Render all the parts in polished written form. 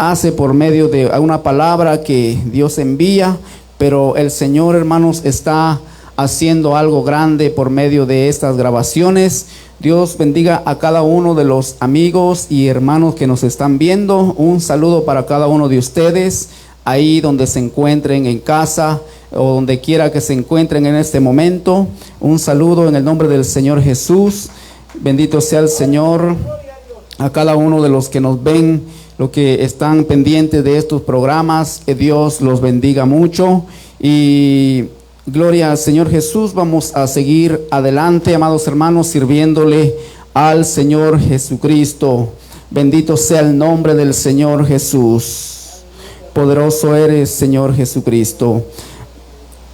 hace por medio de una palabra que Dios envía, pero el Señor, hermanos, está haciendo algo grande por medio de estas grabaciones. Dios bendiga a cada uno de los amigos y hermanos que nos están viendo. Un saludo para cada uno de ustedes, ahí donde se encuentren en casa o donde quiera que se encuentren en este momento. Un saludo en el nombre del Señor Jesús. Bendito sea el Señor. A cada uno de los que nos ven, los que están pendientes de estos programas, que Dios los bendiga mucho. Y gloria al Señor Jesús. Vamos a seguir adelante, amados hermanos, sirviéndole al Señor Jesucristo. Bendito sea el nombre del Señor Jesús. Poderoso eres, Señor Jesucristo.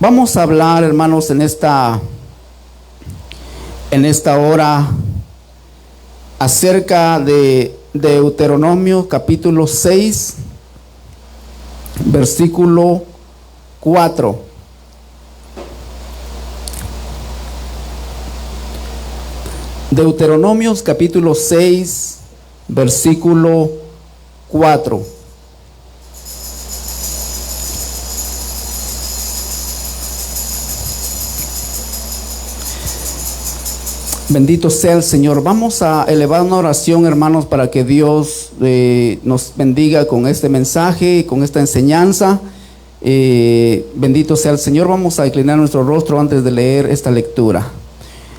Vamos a hablar, hermanos, en esta hora acerca de Deuteronomio capítulo 6, versículo 4. Deuteronomios capítulo 6, versículo 4. Bendito sea el Señor. Vamos a elevar una oración, hermanos, para que Dios nos bendiga con este mensaje, con esta enseñanza. Bendito sea el Señor. Vamos a inclinar nuestro rostro antes de leer esta lectura.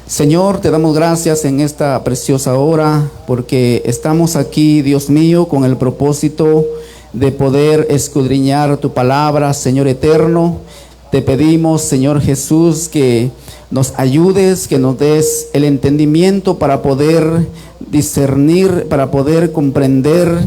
Señor, te damos gracias en esta preciosa hora, porque estamos aquí, Dios mío, con el propósito de poder escudriñar tu palabra, Señor eterno. Te pedimos, Señor Jesús, que nos ayudes, que nos des el entendimiento para poder discernir, para poder comprender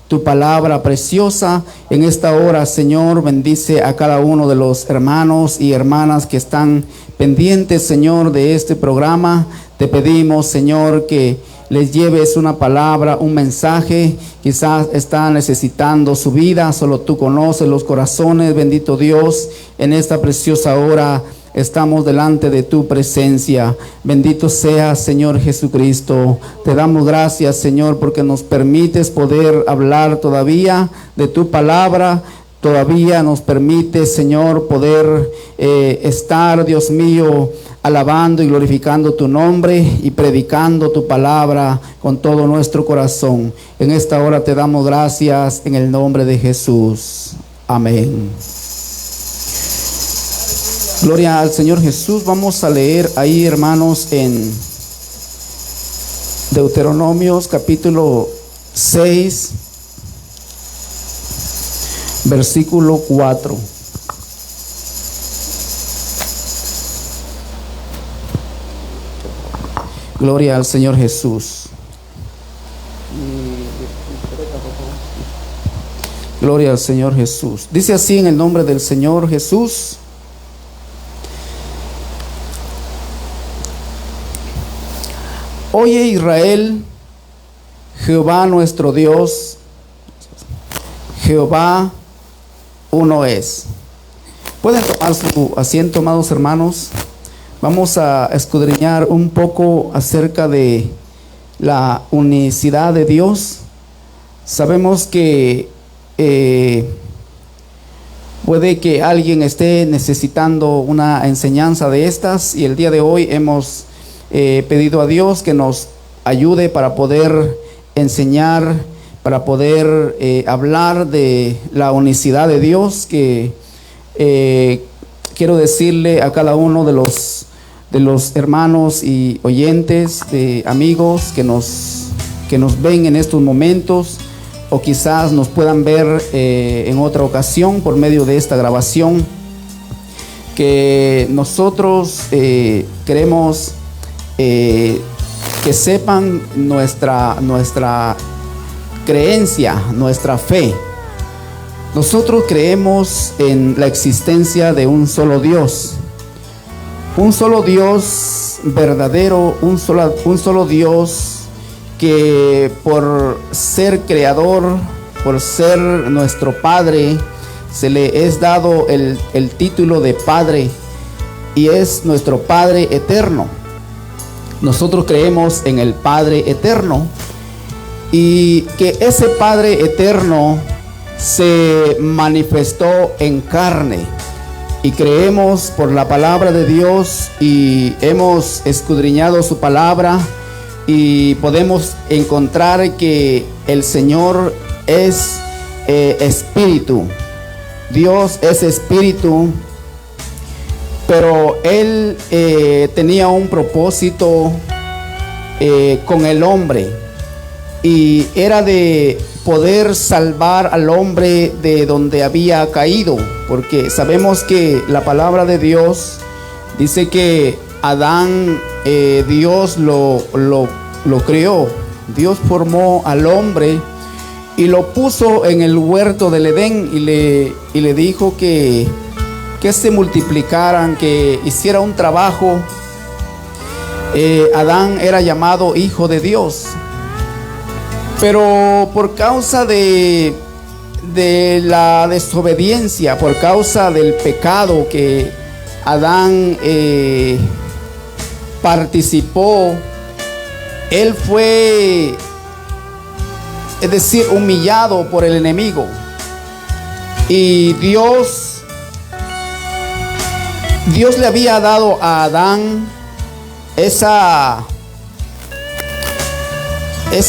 tu palabra preciosa. En esta hora, Señor, bendice a cada uno de los hermanos y hermanas que están pendientes, Señor, de este programa. Te pedimos, Señor, que les lleves una palabra, un mensaje. Quizás están necesitando su vida, solo tú conoces los corazones. Bendito Dios, en esta preciosa hora estamos delante de tu presencia. Bendito sea, Señor Jesucristo. Te damos gracias, Señor, porque nos permites poder hablar todavía de tu palabra. Todavía nos permite, Señor, poder estar, Dios mío, alabando y glorificando tu nombre y predicando tu palabra con todo nuestro corazón. En esta hora te damos gracias en el nombre de Jesús. Amén. Gloria al Señor Jesús. Vamos a leer ahí, hermanos, en Deuteronomios capítulo 6, versículo 4. Gloria al Señor Jesús. Gloria al Señor Jesús. Dice así en el nombre del Señor Jesús. Oye Israel, Jehová nuestro Dios, Jehová uno es. Pueden tomar su asiento, amados hermanos. Vamos a escudriñar un poco acerca de la unicidad de Dios. Sabemos que puede que alguien esté necesitando una enseñanza de estas, y el día de hoy hemos pedido a Dios que nos ayude para poder enseñar, para poder hablar de la unicidad de Dios, que quiero decirle a cada uno de los hermanos y oyentes, de amigos que nos ven en estos momentos, o quizás nos puedan ver en otra ocasión por medio de esta grabación, que nosotros queremos que sepan nuestra creencia, nuestra fe. Nosotros creemos en la existencia de un solo Dios verdadero, un solo Dios que por ser creador, por ser nuestro Padre, se le es dado el título de Padre, y es nuestro Padre eterno. Nosotros creemos en el Padre eterno, y que ese Padre eterno se manifestó en carne. Y creemos por la palabra de Dios y hemos escudriñado su palabra y podemos encontrar que el Señor es espíritu. Dios es espíritu, pero Él tenía un propósito con el hombre, y era de poder salvar al hombre de donde había caído, porque sabemos que la palabra de Dios dice que Adán, Dios lo creó. Dios formó al hombre y lo puso en el huerto del Edén y le dijo que se multiplicaran, que hiciera un trabajo. Adán era llamado hijo de Dios, pero por causa de la desobediencia, por causa del pecado que Adán participó, él fue, es decir, humillado por el enemigo. Y Dios le había dado a Adán esa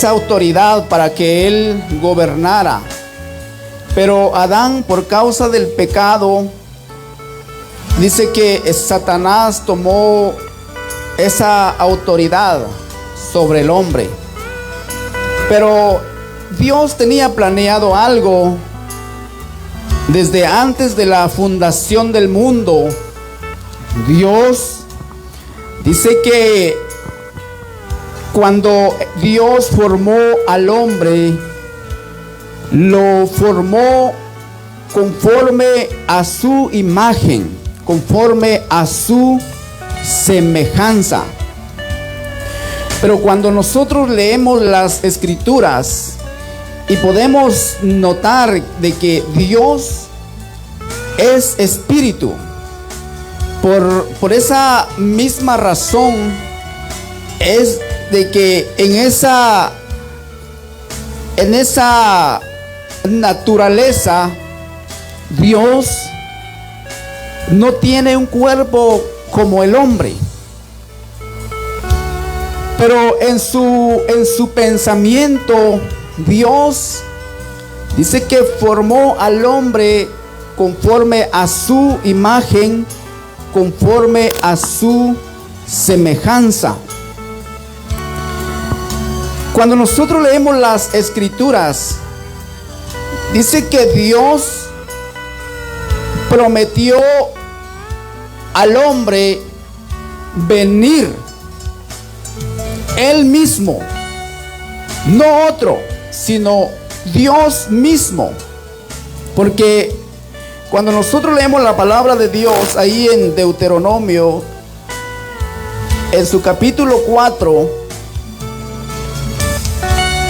autoridad para que él gobernara. Pero Adán, por causa del pecado, dice que Satanás tomó esa autoridad sobre el hombre. Pero Dios tenía planeado algo desde antes de la fundación del mundo. Dios dice que cuando Dios formó al hombre, lo formó conforme a su imagen, conforme a su semejanza. Pero cuando nosotros leemos las escrituras y podemos notar de que Dios es espíritu, por esa misma razón es de que en esa naturaleza Dios no tiene un cuerpo como el hombre, pero en su pensamiento Dios dice que formó al hombre conforme a su imagen, conforme a su semejanza. Cuando nosotros leemos las escrituras, dice que Dios prometió al hombre venir Él mismo, no otro, sino Dios mismo. Porque cuando nosotros leemos la palabra de Dios ahí en Deuteronomio, en su capítulo 4,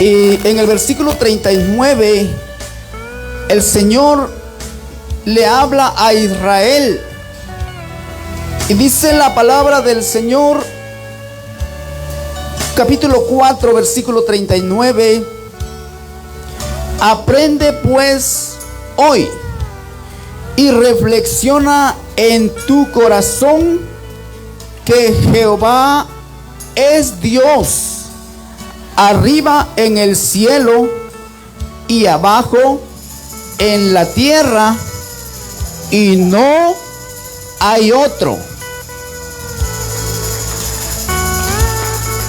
y en el versículo 39, el Señor le habla a Israel y dice la palabra del Señor, capítulo 4, versículo 39: aprende pues hoy y reflexiona en tu corazón que Jehová es Dios, arriba en el cielo y abajo en la tierra, y no hay otro.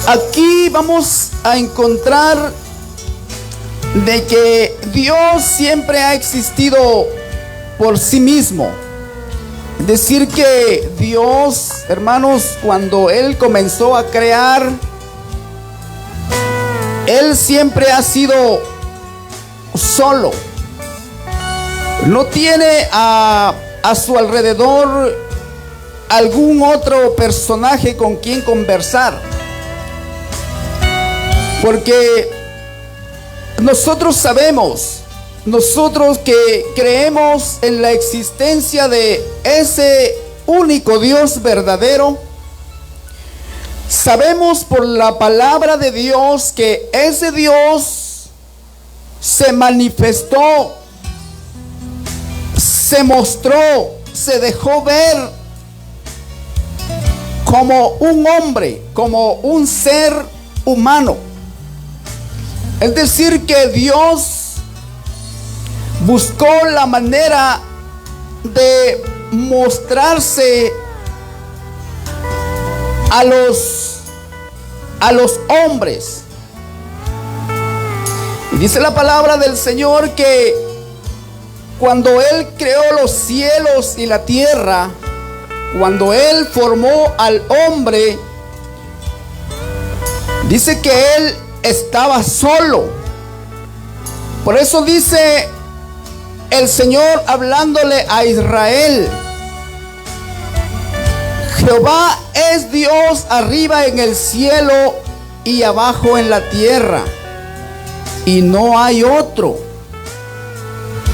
Aquí vamos a encontrar de que Dios siempre ha existido por sí mismo. Es decir, que Dios, hermanos, cuando Él comenzó a crear, Él siempre ha sido solo. No tiene a su alrededor algún otro personaje con quien conversar. Porque nosotros sabemos, nosotros que creemos en la existencia de ese único Dios verdadero, sabemos por la palabra de Dios que ese Dios se manifestó se mostró, se dejó ver como un hombre, como un ser humano. Es decir, que Dios buscó la manera de mostrarse a los hombres. Y dice la palabra del Señor que cuando Él creó los cielos y la tierra, cuando Él formó al hombre, dice que Él estaba solo. Por eso dice el Señor hablándole a Israel: Jehová es Dios arriba en el cielo y abajo en la tierra, y no hay otro.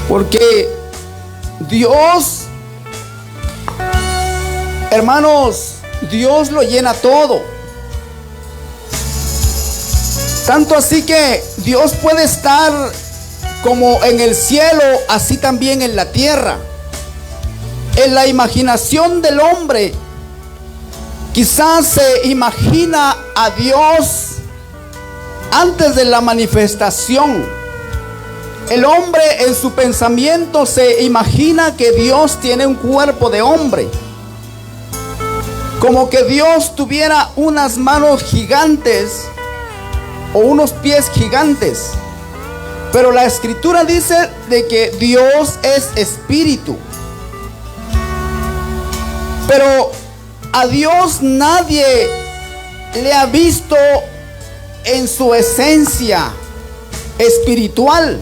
Porque Dios, hermanos, Dios lo llena todo. Tanto así que Dios puede estar como en el cielo, así también en la tierra. En la imaginación del hombre, quizás se imagina a Dios antes de la manifestación. El hombre en su pensamiento se imagina que Dios tiene un cuerpo de hombre, como que Dios tuviera unas manos gigantes o unos pies gigantes. Pero la Escritura dice de que Dios es espíritu. Pero a Dios nadie le ha visto en su esencia espiritual.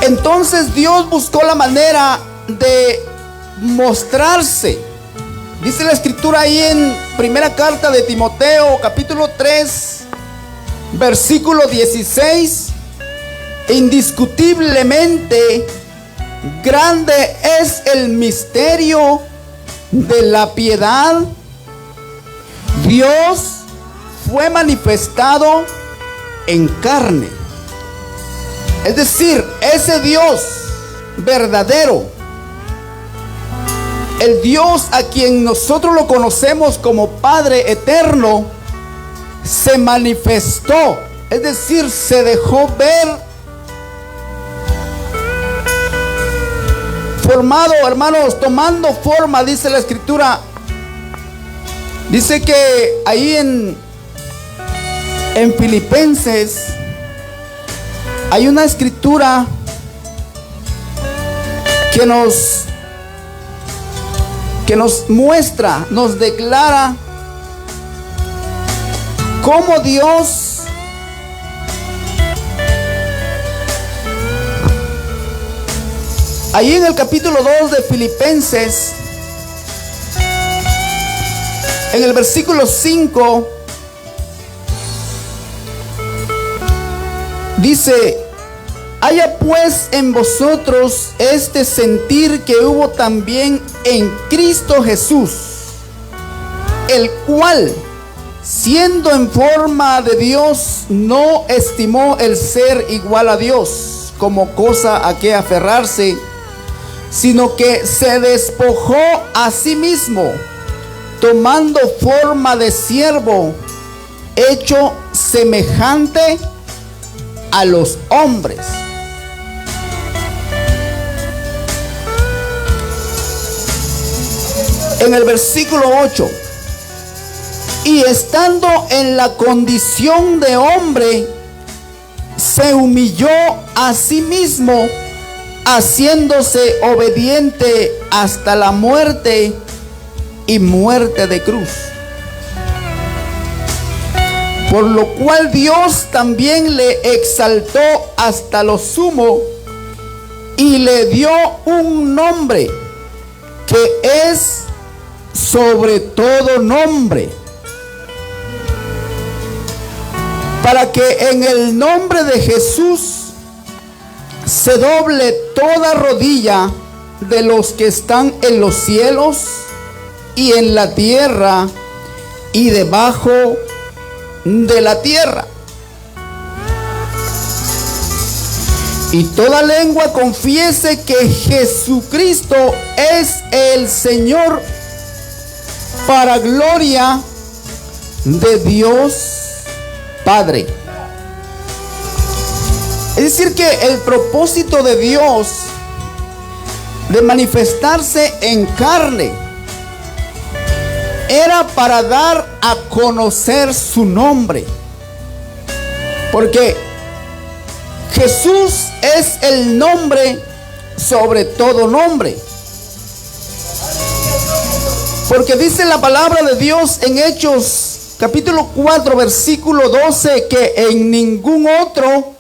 Entonces Dios buscó la manera de mostrarse. Dice la Escritura ahí en primera carta de Timoteo, capítulo 3, versículo 16: indiscutiblemente grande es el misterio de la piedad. Dios fue manifestado en carne. Es decir, ese Dios verdadero, el Dios a quien nosotros lo conocemos como Padre eterno, se manifestó, es decir, se dejó ver, formado, hermanos, tomando forma. Dice la Escritura, dice que ahí en Filipenses hay una escritura que nos muestra, nos declara cómo Dios ahí en el capítulo 2 de Filipenses, en el versículo 5, dice: haya pues en vosotros este sentir que hubo también en Cristo Jesús, el cual, siendo en forma de Dios, no estimó el ser igual a Dios como cosa a que aferrarse, sino que se despojó a sí mismo, tomando forma de siervo, hecho semejante a los hombres. En el versículo 8: y estando en la condición de hombre, se humilló a sí mismo, haciéndose obediente hasta la muerte y muerte de cruz. Por lo cual Dios también le exaltó hasta lo sumo y le dio un nombre que es sobre todo nombre, para que en el nombre de Jesús se doble toda rodilla de los que están en los cielos y en la tierra y debajo de la tierra. y toda lengua confiese que Jesucristo es el Señor, para gloria de Dios Padre. Es decir, que el propósito de Dios de manifestarse en carne era para dar a conocer su nombre, porque Jesús es el nombre sobre todo nombre. Porque dice la palabra de Dios en Hechos capítulo 4 versículo 12 que en ningún otro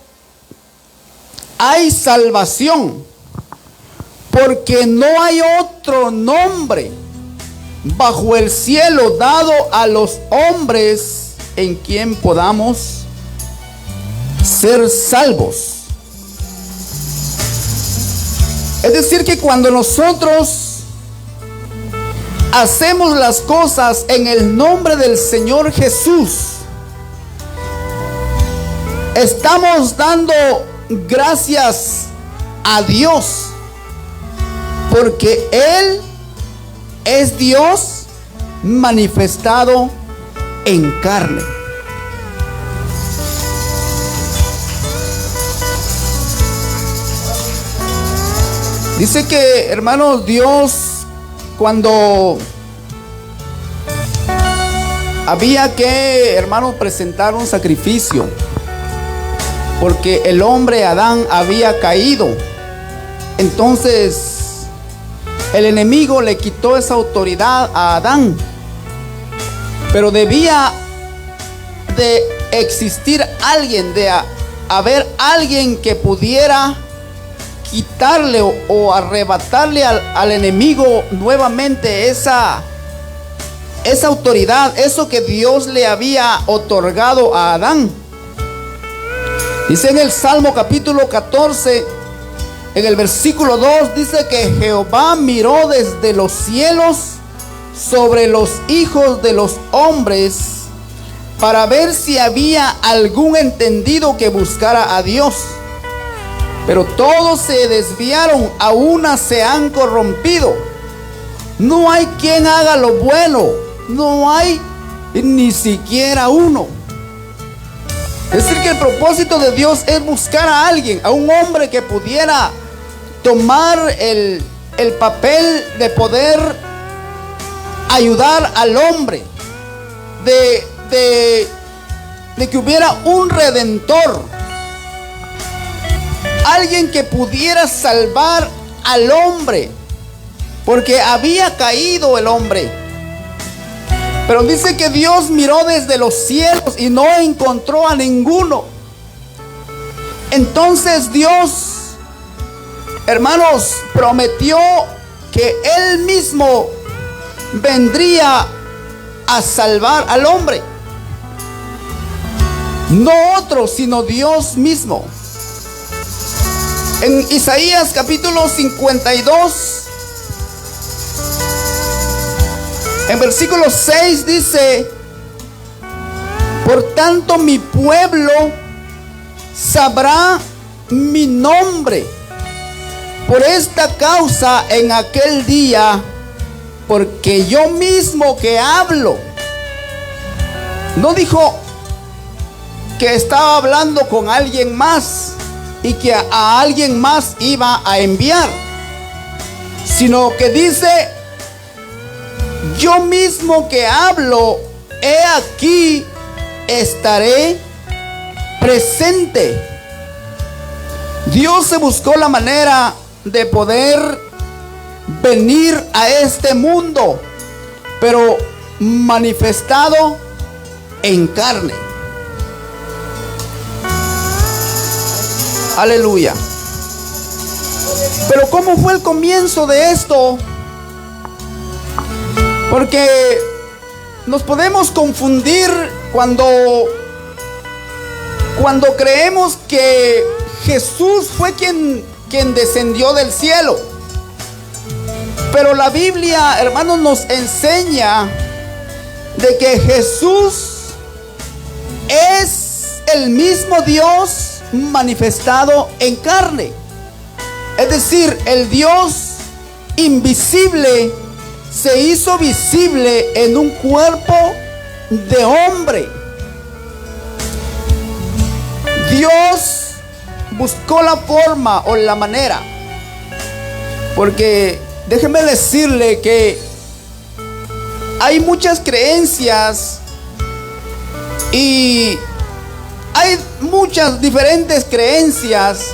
hay salvación, porque no hay otro nombre bajo el cielo dado a los hombres en quien podamos ser salvos. Es decir, que cuando nosotros hacemos las cosas en el nombre del Señor Jesús, estamos dando gracias a Dios, porque Él es Dios manifestado en carne. Dice que, hermanos, Dios, cuando había que, hermanos, presentar un sacrificio, porque el hombre Adán había caído, entonces el enemigo le quitó esa autoridad a Adán, pero debía de existir alguien, de haber alguien que pudiera quitarle o arrebatarle al enemigo nuevamente esa autoridad, eso que Dios le había otorgado a Adán. Dice en el Salmo capítulo 14, en el versículo 2, dice que Jehová miró desde los cielos sobre los hijos de los hombres para ver si había algún entendido que buscara a Dios. Pero todos se desviaron, a una se han corrompido. No hay quien haga lo bueno, no hay ni siquiera uno. Es decir, que el propósito de Dios es buscar a alguien, a un hombre que pudiera tomar el papel de poder ayudar al hombre, de que hubiera un redentor, alguien que pudiera salvar al hombre, porque había caído el hombre. Pero dice que Dios miró desde los cielos y no encontró a ninguno. Entonces Dios, hermanos, prometió que Él mismo vendría a salvar al hombre. No otro, sino Dios mismo. En Isaías capítulo 52, en versículo 6 dice: por tanto mi pueblo sabrá mi nombre, por esta causa en aquel día, porque yo mismo que hablo. No dijo que estaba hablando con alguien más y que a alguien más iba a enviar, sino que dice: yo mismo que hablo, he aquí estaré presente. Dios se buscó la manera de poder venir a este mundo, pero manifestado en carne. Aleluya. Pero ¿cómo fue el comienzo de esto? Porque nos podemos confundir cuando creemos que Jesús fue quien descendió del cielo. Pero la Biblia, hermanos, nos enseña de que Jesús es el mismo Dios manifestado en carne. Es decir, el Dios invisible se hizo visible en un cuerpo de hombre. Dios buscó la forma o la manera, porque déjeme decirle que hay muchas creencias y hay muchas diferentes creencias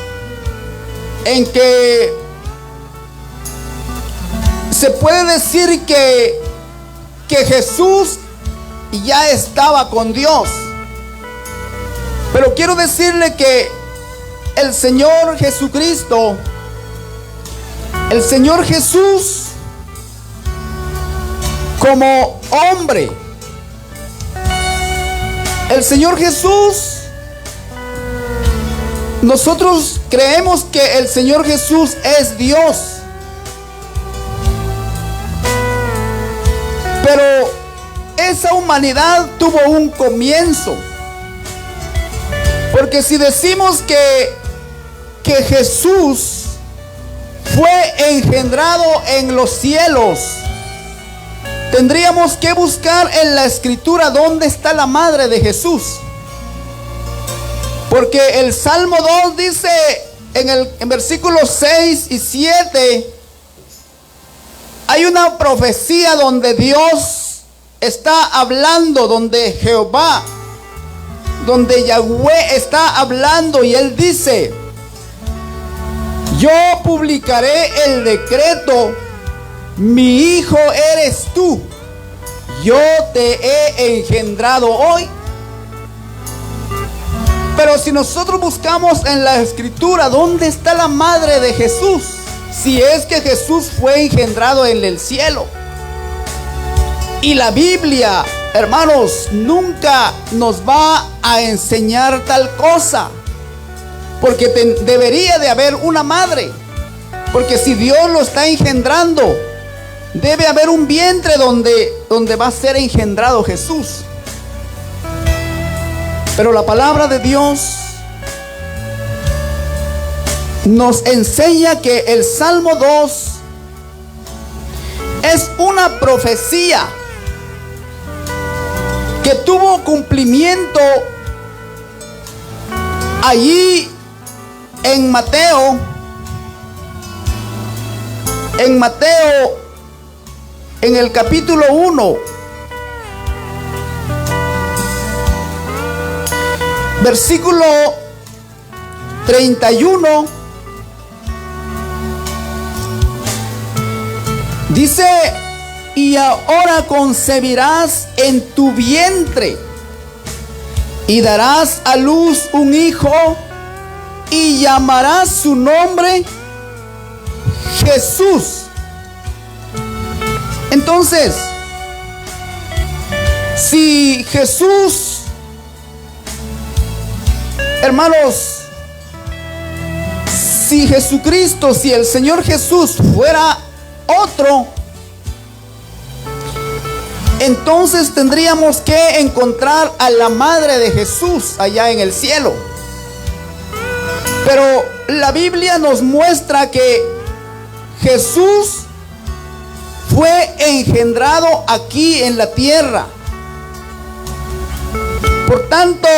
en que se puede decir que Jesús ya estaba con Dios. Pero quiero decirle que el Señor Jesucristo, el Señor Jesús, como hombre, el Señor Jesús, nosotros creemos que el Señor Jesús es Dios. Pero esa humanidad tuvo un comienzo. Porque si decimos que Jesús fue engendrado en los cielos, tendríamos que buscar en la Escritura dónde está la madre de Jesús. Porque el Salmo 2 dice en versículos 6 y 7, hay una profecía donde Dios está hablando, donde Jehová, donde Yahweh está hablando, y él dice: yo publicaré el decreto, mi hijo eres tú, yo te he engendrado hoy. Pero si nosotros buscamos en la Escritura dónde está la madre de Jesús, si es que Jesús fue engendrado en el cielo, y la Biblia, hermanos, nunca nos va a enseñar tal cosa, porque debería de haber una madre, porque si Dios lo está engendrando, debe haber un vientre donde va a ser engendrado Jesús. Pero la palabra de Dios nos enseña que el Salmo 2 es una profecía que tuvo cumplimiento allí en Mateo, en el capítulo 1, versículo 31, dice: y ahora concebirás en tu vientre y darás a luz un hijo y llamarás su nombre Jesús. Entonces, si Jesús, hermanos, si Jesucristo, si el Señor Jesús fuera otro, entonces tendríamos que encontrar a la madre de Jesús allá en el cielo. Pero la Biblia nos muestra que Jesús fue engendrado aquí en la tierra. Por tanto,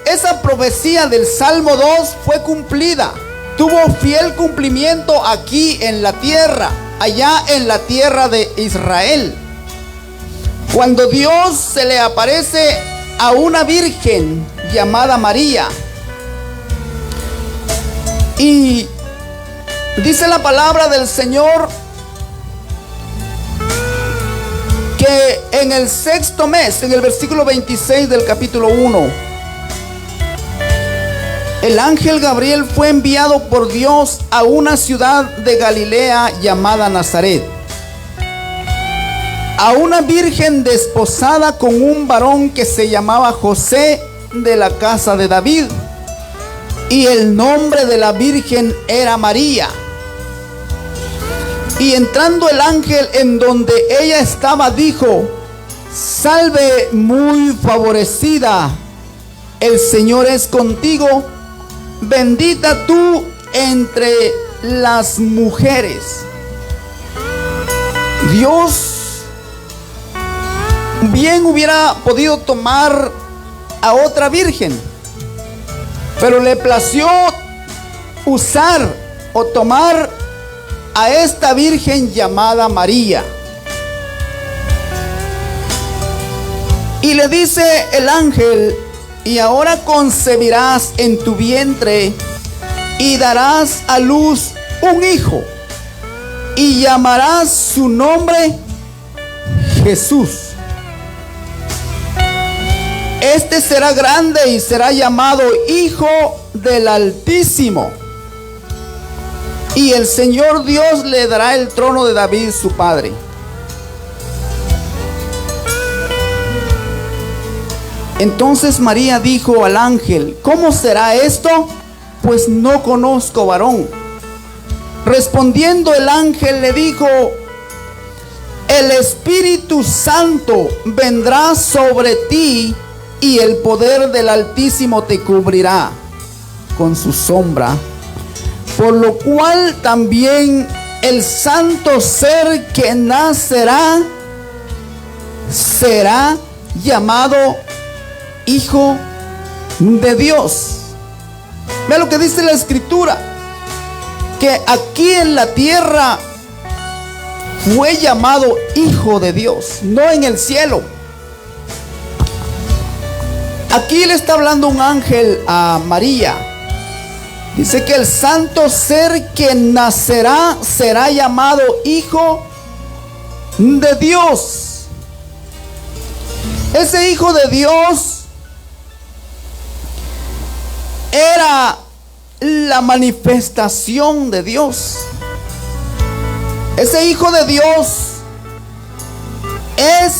esa profecía del Salmo 2 fue cumplida. Tuvo fiel cumplimiento aquí en la tierra, allá en la tierra de Israel. Cuando Dios se le aparece a una virgen llamada María, y dice la palabra del Señor que en el sexto mes, en el versículo 26 del capítulo 1, el ángel Gabriel fue enviado por Dios a una ciudad de Galilea llamada Nazaret, a una virgen desposada con un varón que se llamaba José, de la casa de David, y el nombre de la virgen era María. Y entrando el ángel en donde ella estaba, dijo: salve muy favorecida, el Señor es contigo. bendita tú entre las mujeres. Dios bien hubiera podido tomar a otra virgen, pero le plació usar o tomar a esta virgen llamada María. Y le dice el ángel: y ahora concebirás en tu vientre y darás a luz un hijo, y llamarás su nombre Jesús. Este será grande y será llamado Hijo del Altísimo. Y el Señor Dios le dará el trono de David su padre. Entonces María dijo al ángel: ¿cómo será esto? Pues no conozco varón. Respondiendo el ángel le dijo: el Espíritu Santo vendrá sobre ti y el poder del Altísimo te cubrirá con su sombra. Por lo cual también el santo ser que nacerá será llamado Hijo de Dios. Ve lo que dice la Escritura, que aquí en la tierra fue llamado Hijo de Dios, no en el cielo. Aquí le está hablando un ángel a María. Dice que el santo ser que nacerá será llamado Hijo de Dios. Ese Hijo de Dios era la manifestación de Dios. Ese Hijo de Dios es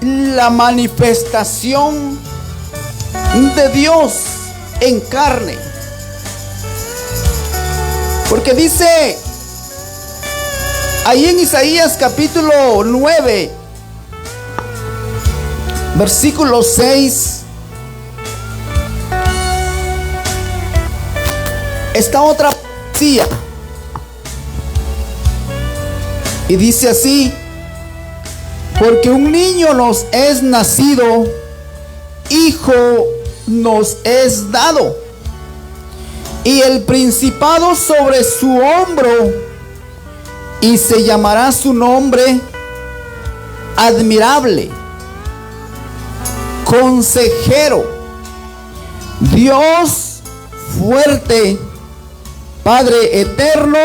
la manifestación de Dios en carne. Porque dice ahí en Isaías capítulo 9, versículo 6, esta otra profecía, y dice así: porque un niño nos es nacido, hijo nos es dado, y el principado sobre su hombro, y se llamará su nombre Admirable, Consejero, Dios fuerte, Padre eterno,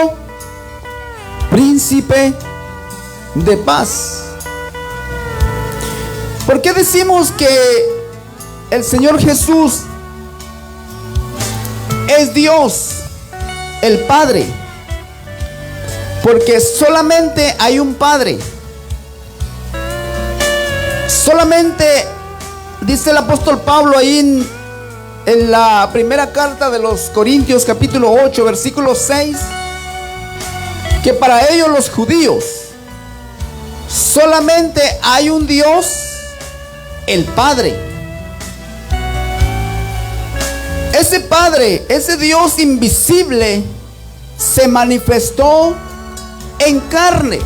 Príncipe de paz. ¿Por qué decimos que el Señor Jesús es Dios, el Padre? Porque solamente hay un Padre. Solamente, dice el apóstol Pablo ahí en la primera carta de los Corintios capítulo 8 versículo 6, que para ellos los judíos solamente hay un Dios, el Padre. Ese Padre, ese Dios invisible, se manifestó en carne.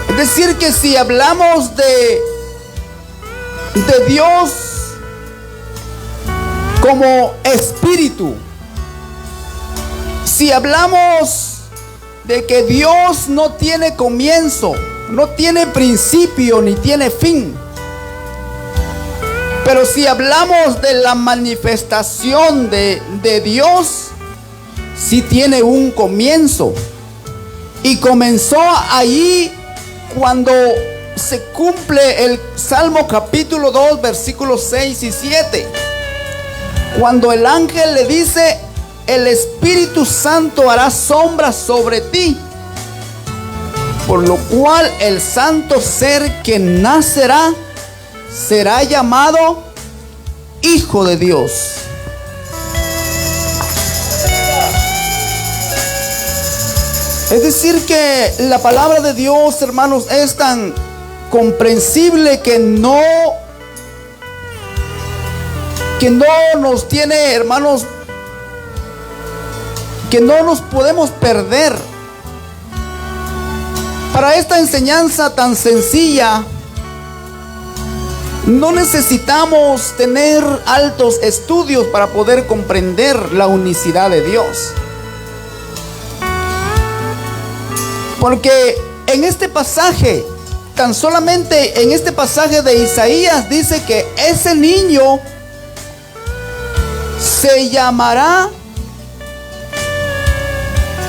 Es decir, que si hablamos de Dios como espíritu, si hablamos de que Dios no tiene comienzo, no tiene principio ni tiene fin, pero si hablamos de la manifestación de Dios, sí tiene un comienzo. Y comenzó allí cuando se cumple el Salmo capítulo 2 versículos 6 y 7, cuando el ángel le dice: el Espíritu Santo hará sombra sobre ti, por lo cual el santo ser que nacerá será llamado Hijo de Dios. Es decir, que la palabra de Dios, hermanos, es tan comprensible que no nos tiene, hermanos, que no nos podemos perder. Para esta enseñanza tan sencilla, no necesitamos tener altos estudios para poder comprender la unicidad de Dios. Porque en este pasaje, tan solamente en este pasaje de Isaías, dice que ese niño se llamará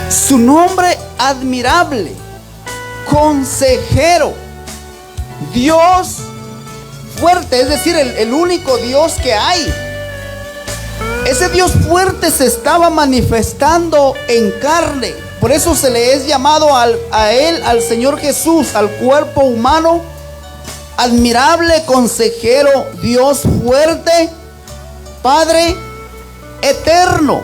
su nombre admirable, consejero, Dios fuerte, es decir, el único Dios que hay. Ese Dios fuerte se estaba manifestando en carne. Por eso se le es llamado a Él, al Señor Jesús, al cuerpo humano, admirable, consejero, Dios fuerte, Padre eterno.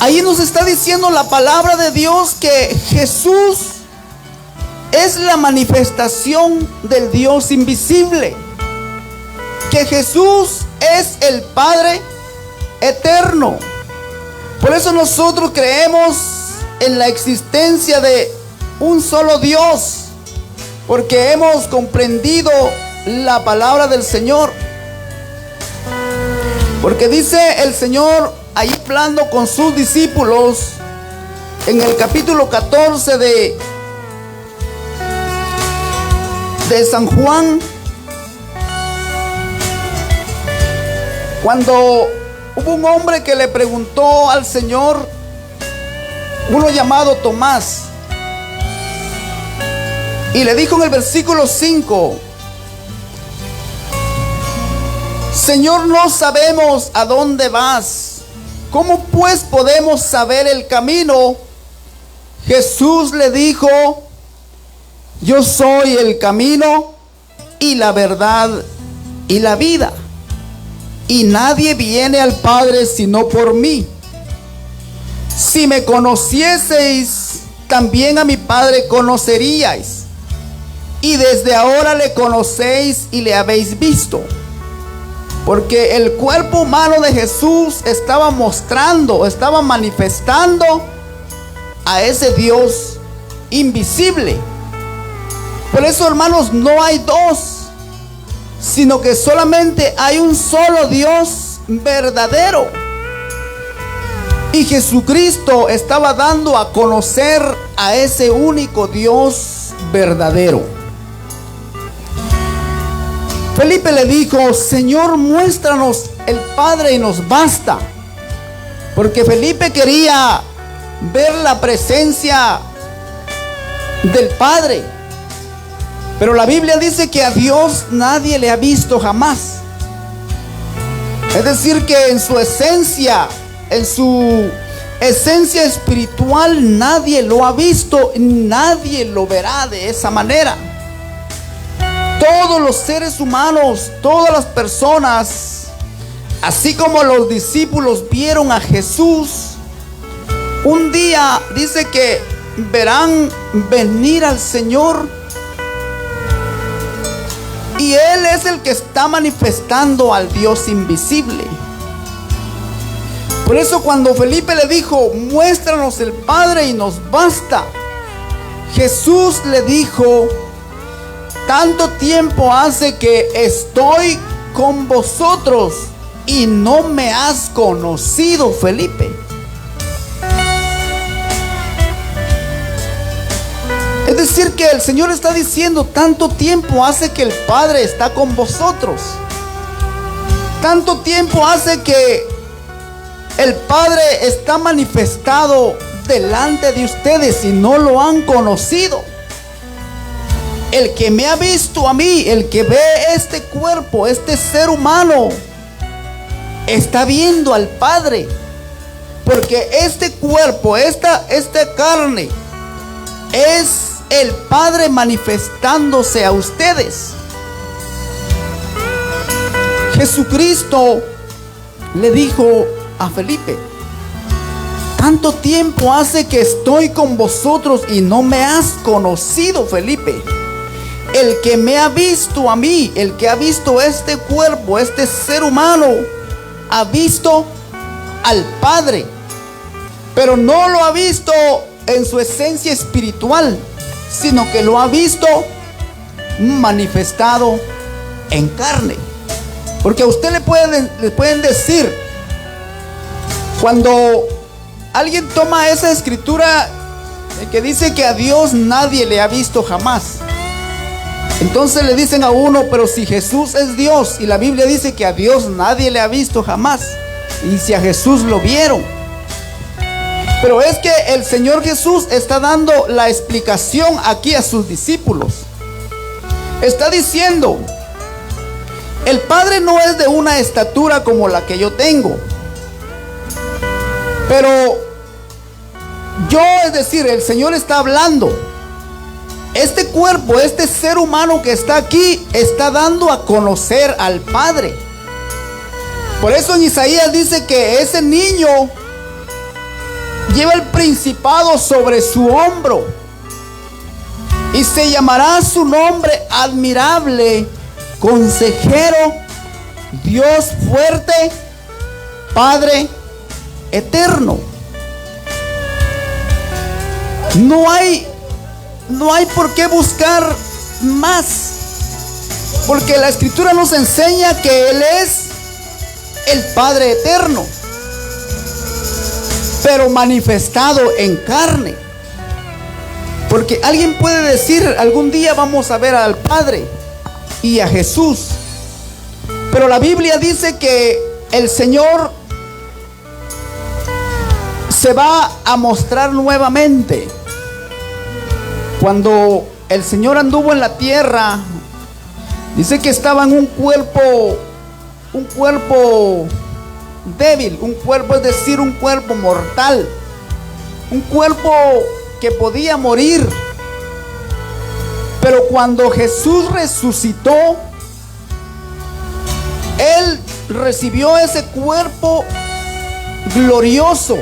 Ahí nos está diciendo la palabra de Dios que Jesús es la manifestación del Dios invisible, que Jesús es el Padre eterno. Por eso nosotros creemos en la existencia de un solo Dios, porque hemos comprendido la palabra del Señor. Porque dice el Señor ahí hablando con sus discípulos en el capítulo 14 de San Juan, cuando hubo un hombre que le preguntó al Señor, uno llamado Tomás, y le dijo en el versículo 5: Señor, no sabemos a dónde vas, ¿cómo pues podemos saber el camino? Jesús le dijo: yo soy el camino y la verdad y la vida, y nadie viene al Padre sino por mí. Si me conocieseis, también a mi Padre conoceríais, y desde ahora le conocéis y le habéis visto. Porque el cuerpo humano de Jesús estaba mostrando, estaba manifestando a ese Dios invisible. Por eso, hermanos, no hay dos, sino que solamente hay un solo Dios verdadero. Y Jesucristo estaba dando a conocer a ese único Dios verdadero. Felipe le dijo: Señor, muéstranos el Padre y nos basta. Porque Felipe quería ver la presencia del Padre. Pero la Biblia dice que a Dios nadie le ha visto jamás. Es decir, que en su esencia espiritual nadie lo ha visto, nadie lo verá de esa manera. Todos los seres humanos, todas las personas, así como los discípulos vieron a Jesús, un día dice que verán venir al Señor. Y Él es el que está manifestando al Dios invisible. Por eso cuando Felipe le dijo: muéstranos el Padre y nos basta, Jesús le dijo: tanto tiempo hace que estoy con vosotros y no me has conocido, Felipe. Es decir, que el Señor está diciendo: tanto tiempo hace que el Padre está con vosotros. Tanto tiempo hace que el Padre está manifestado delante de ustedes y no lo han conocido. El que me ha visto a mí, el que ve este cuerpo, este ser humano, está viendo al Padre. Porque este cuerpo, esta carne, es el Padre manifestándose a ustedes. Jesucristo le dijo a Felipe: tanto tiempo hace que estoy con vosotros y no me has conocido, Felipe. el que me ha visto a mí, el que ha visto este cuerpo, este ser humano, ha visto al Padre, pero no lo ha visto en su esencia espiritual, sino que lo ha visto manifestado en carne. Porque a usted le pueden decir, cuando alguien toma esa escritura que dice que a Dios nadie le ha visto jamás, entonces le dicen a uno, pero si Jesús es Dios y la Biblia dice que a Dios nadie le ha visto jamás, y si a Jesús lo vieron. Pero es que el Señor Jesús está dando la explicación aquí a sus discípulos. Está diciendo, el Padre no es de una estatura como la que yo tengo, pero yo, es decir, el Señor está hablando. Este cuerpo, este ser humano que está aquí, está dando a conocer al Padre. Por eso en Isaías dice que ese niño lleva el principado sobre su hombro y se llamará su nombre admirable, consejero, Dios fuerte, Padre eterno. No hay por qué buscar más, porque la Escritura nos enseña que Él es el Padre eterno, pero manifestado en carne. Porque alguien puede decir, algún día vamos a ver al Padre y a Jesús, pero la Biblia dice que el Señor se va a mostrar nuevamente. Cuando el Señor anduvo en la tierra, dice que estaba en un cuerpo débil, un cuerpo, es decir, un cuerpo mortal, un cuerpo que podía morir. Pero cuando Jesús resucitó, Él recibió ese cuerpo glorioso,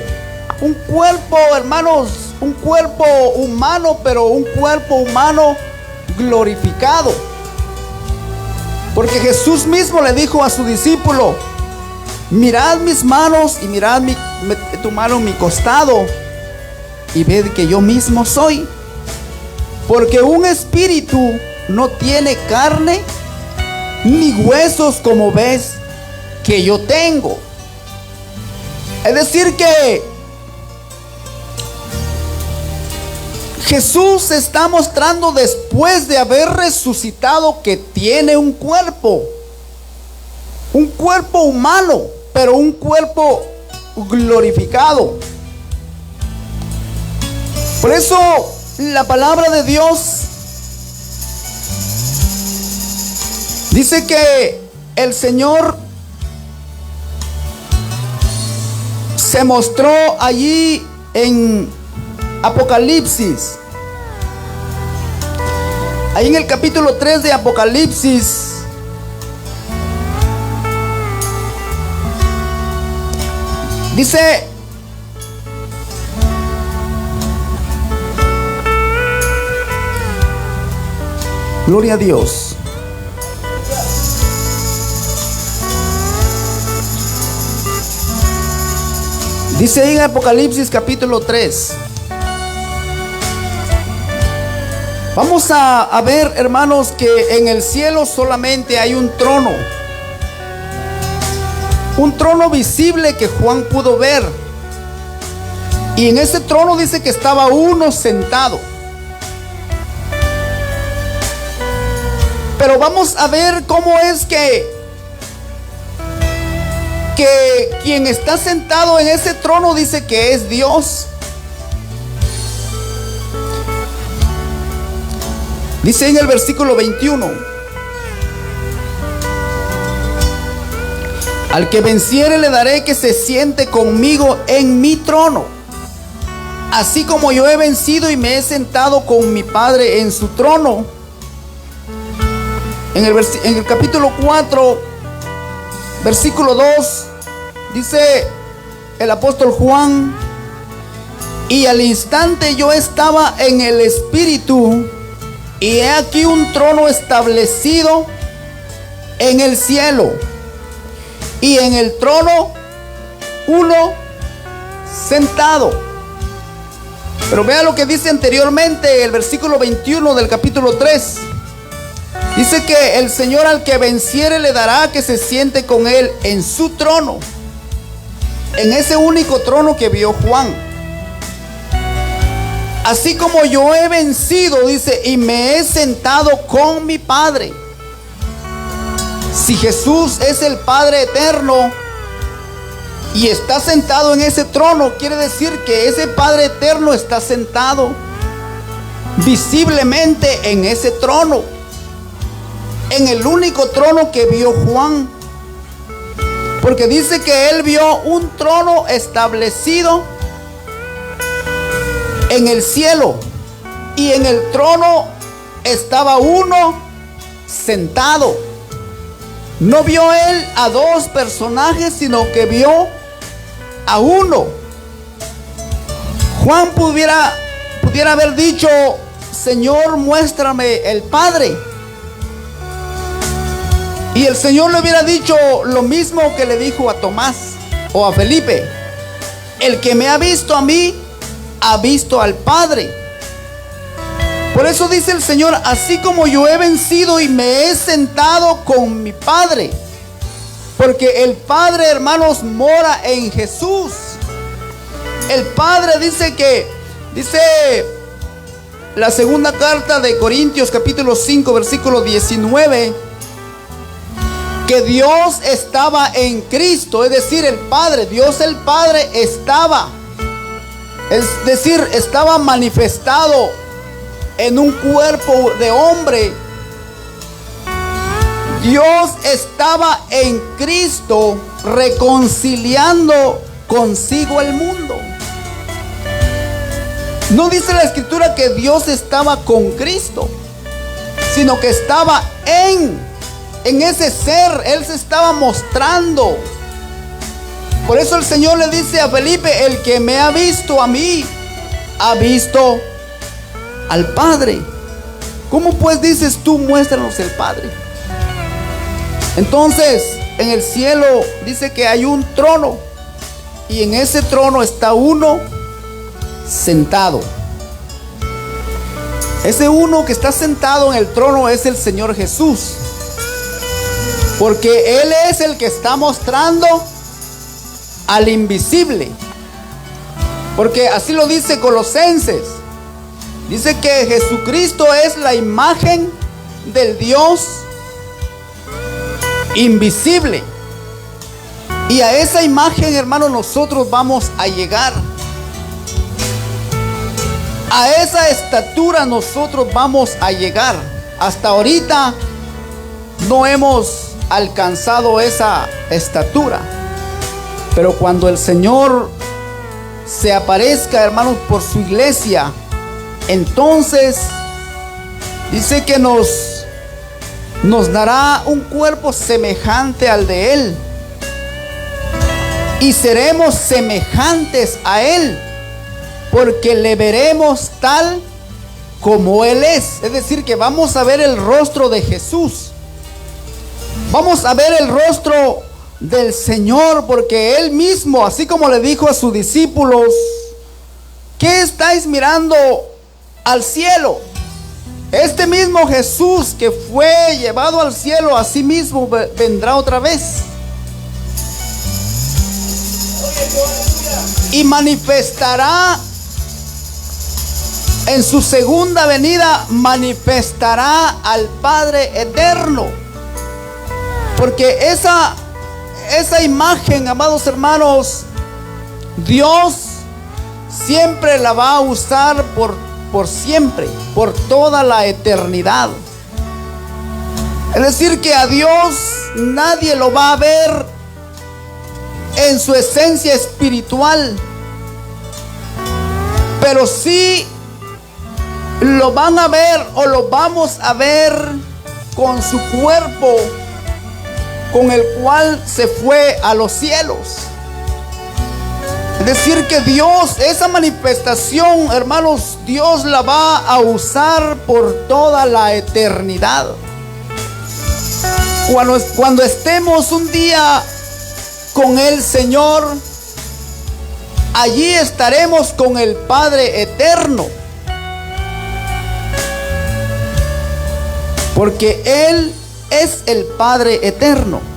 un cuerpo, hermanos, un cuerpo humano, pero un cuerpo humano glorificado. Porque Jesús mismo le dijo a su discípulo, mirad mis manos y mirad tu mano en mi costado y ved que yo mismo soy. Porque un espíritu no tiene carne ni huesos como ves que yo tengo. Es decir que Jesús está mostrando, después de haber resucitado, que tiene un cuerpo humano, pero un cuerpo glorificado. Por eso la palabra de Dios dice que el Señor se mostró allí en Apocalipsis. Ahí en el capítulo 3 de Apocalipsis dice: gloria a Dios. Dice ahí en Apocalipsis capítulo 3. Vamos a ver, hermanos, que en el cielo solamente hay un trono visible que Juan pudo ver. Y en ese trono dice que estaba uno sentado. Pero vamos a ver cómo es que quien está sentado en ese trono dice que es Dios. Dice en el versículo 21: al que venciere le daré que se siente conmigo en mi trono, así como yo he vencido y me he sentado con mi Padre en su trono. En el capítulo 4, versículo 2, dice el apóstol Juan: y al instante yo estaba en el Espíritu, y he aquí un trono establecido en el cielo, y en el trono uno sentado. Pero vea lo que dice anteriormente, el versículo 21 del capítulo 3. Dice que el Señor al que venciere le dará que se siente con él en su trono, en ese único trono que vio Juan. Así como yo he vencido, dice, y me he sentado con mi Padre. Si Jesús es el Padre eterno y está sentado en ese trono, quiere decir que ese Padre eterno está sentado visiblemente en ese trono, en el único trono que vio Juan. Porque dice que él vio un trono establecido en el cielo, y en el trono estaba uno sentado. No vio él a dos personajes, sino que vio a uno. Juan pudiera haber dicho: Señor, muéstrame el Padre. Y el Señor le hubiera dicho lo mismo que le dijo a Tomás o a Felipe: el que me ha visto a mí, ha visto al Padre. Por eso dice el Señor: así como yo he vencido y me he sentado con mi Padre. Porque el Padre, hermanos, mora en Jesús. El Padre dice la segunda carta de Corintios capítulo 5 versículo 19, que Dios estaba en Cristo. Es decir, el Padre, Dios el Padre estaba, es decir, estaba manifestado en un cuerpo de hombre. Dios estaba en Cristo reconciliando consigo el mundo. No dice la Escritura que Dios estaba con Cristo, sino que estaba en ese ser. Él se estaba mostrando. Por eso el Señor le dice a Felipe: el que me ha visto a mí, ha visto al Padre. ¿Cómo pues dices tú: muéstranos el Padre? Entonces, en el cielo dice que hay un trono, y en ese trono está uno sentado. Ese uno que está sentado en el trono es el Señor Jesús, porque Él es el que está mostrando al invisible. Porque así lo dice Colosenses. Dice que Jesucristo es la imagen del Dios invisible. Y a esa imagen, hermanos, nosotros vamos a llegar. A esa estatura nosotros vamos a llegar. Hasta ahorita no hemos alcanzado esa estatura. Pero cuando el Señor se aparezca, hermanos, por su iglesia, entonces dice que nos dará un cuerpo semejante al de Él, y seremos semejantes a Él, porque le veremos tal como Él es. Es decir, que vamos a ver el rostro de Jesús, vamos a ver el rostro del Señor, porque Él mismo, así como le dijo a sus discípulos: ¿qué estáis mirando al cielo? Este mismo Jesús que fue llevado al cielo, así mismo vendrá otra vez. Y manifestará en su segunda venida, manifestará al Padre eterno. Porque esa imagen, amados hermanos, Dios siempre la va a usar por siempre, por toda la eternidad. Es decir, que a Dios nadie lo va a ver en su esencia espiritual, pero sí lo van a ver, o lo vamos a ver con su cuerpo, con el cual se fue a los cielos. Es decir, que Dios, esa manifestación, hermanos, Dios la va a usar por toda la eternidad. Cuando estemos un día con el Señor, allí estaremos con el Padre eterno. Porque Él es el Padre eterno.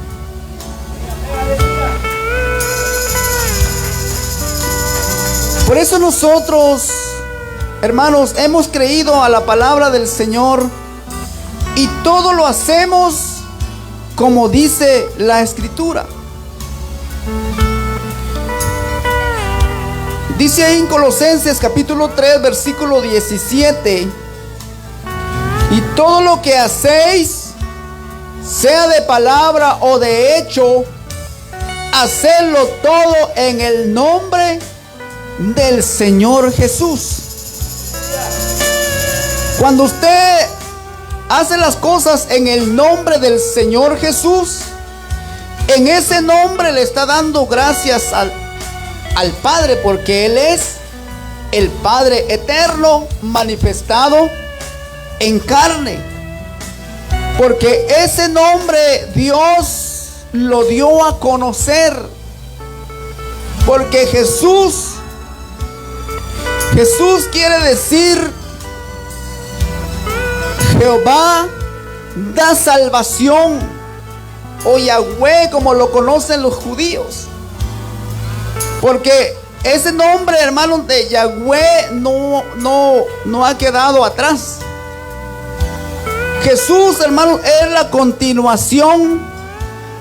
Por eso nosotros, hermanos, hemos creído a la palabra del Señor y todo lo hacemos como dice la Escritura. Dice ahí en Colosenses capítulo 3 versículo 17: y todo lo que hacéis, sea de palabra o de hecho, hacedlo todo en el nombre del Señor Jesús. Cuando usted hace las cosas en el nombre del Señor Jesús, en ese nombre le está dando gracias al Padre, porque Él es el Padre eterno manifestado en carne. Porque ese nombre Dios lo dio a conocer. Porque Jesús quiere decir Jehová da salvación, o Yahweh como lo conocen los judíos. Porque ese nombre, hermanos, de Yahweh no ha quedado atrás. Jesús, hermanos, es la continuación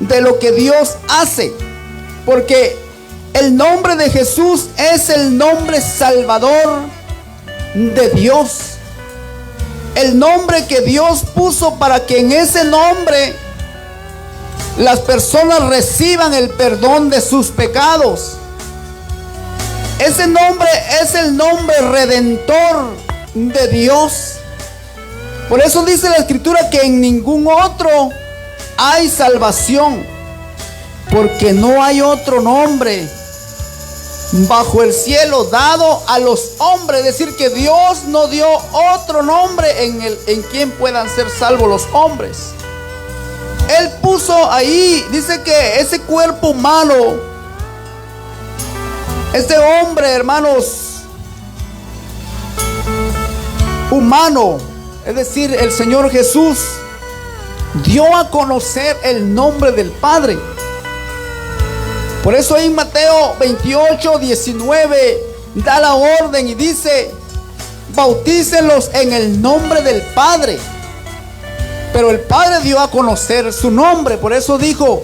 de lo que Dios hace. Porque el nombre de Jesús es el nombre salvador de Dios. El nombre que Dios puso para que en ese nombre las personas reciban el perdón de sus pecados. Ese nombre es el nombre redentor de Dios. Por eso dice la Escritura que en ningún otro hay salvación, porque no hay otro nombre bajo el cielo dado a los hombres. Es decir, que Dios no dio otro nombre en quien puedan ser salvos los hombres. Él puso ahí, dice que ese cuerpo humano, este hombre, hermanos, humano, es decir, el Señor Jesús dio a conocer el nombre del Padre. Por eso en Mateo 28, 19 da la orden y dice: bautícenlos en el nombre del Padre. Pero el Padre dio a conocer su nombre. Por eso dijo: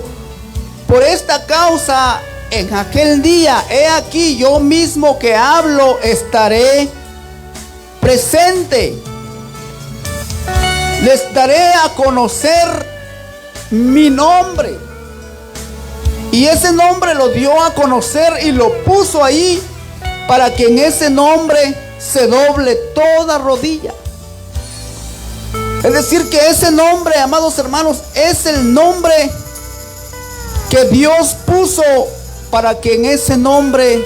por esta causa en aquel día, he aquí yo mismo que hablo estaré presente. Les daré a conocer mi nombre. Y ese nombre lo dio a conocer y lo puso ahí para que en ese nombre se doble toda rodilla. Es decir, que ese nombre, amados hermanos, es el nombre que Dios puso para que en ese nombre